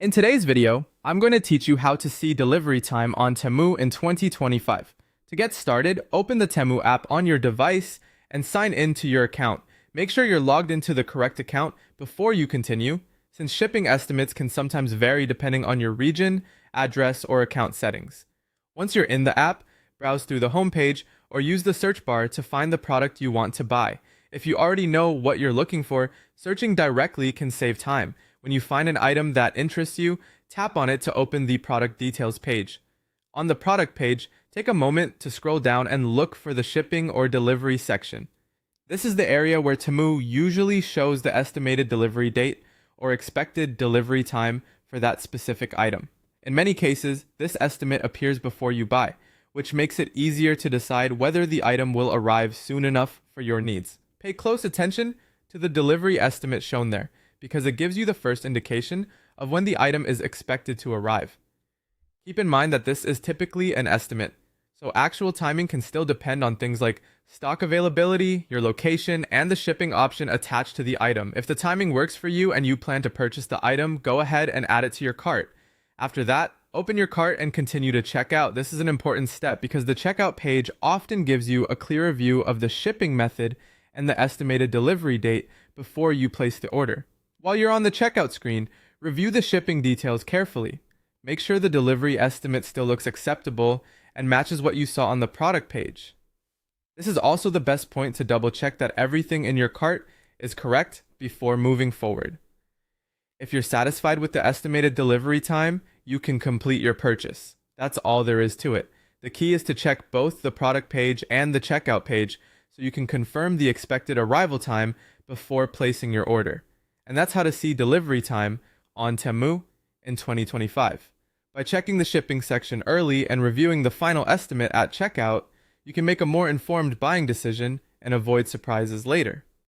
In today's video, I'm going to teach you how to see delivery time on Temu in 2025. To get started, open the Temu app on your device and sign in to your account. Make sure you're logged into the correct account before you continue, since shipping estimates can sometimes vary depending on your region, address, or account settings. Once you're in the app, browse through the homepage or use the search bar to find the product you want to buy. If you already know what you're looking for, searching directly can save time. When you find an item that interests you, tap on it to open the product details page. On the product page, take a moment to scroll down and look for the shipping or delivery section. This is the area where Temu usually shows the estimated delivery date or expected delivery time for that specific item. In many cases, this estimate appears before you buy, which makes it easier to decide whether the item will arrive soon enough for your needs. Pay close attention to the delivery estimate shown there, because it gives you the first indication of when the item is expected to arrive. Keep in mind that this is typically an estimate, so actual timing can still depend on things like stock availability, your location, and the shipping option attached to the item. If the timing works for you and you plan to purchase the item, go ahead and add it to your cart. After that, open your cart and continue to check out. This is an important step because the checkout page often gives you a clearer view of the shipping method and the estimated delivery date before you place the order. While you're on the checkout screen, review the shipping details carefully. Make sure the delivery estimate still looks acceptable and matches what you saw on the product page. This is also the best point to double check that everything in your cart is correct before moving forward. If you're satisfied with the estimated delivery time, you can complete your purchase. That's all there is to it. The key is to check both the product page and the checkout page so you can confirm the expected arrival time before placing your order. And that's how to see delivery time on Temu in 2025. By checking the shipping section early and reviewing the final estimate at checkout, you can make a more informed buying decision and avoid surprises later.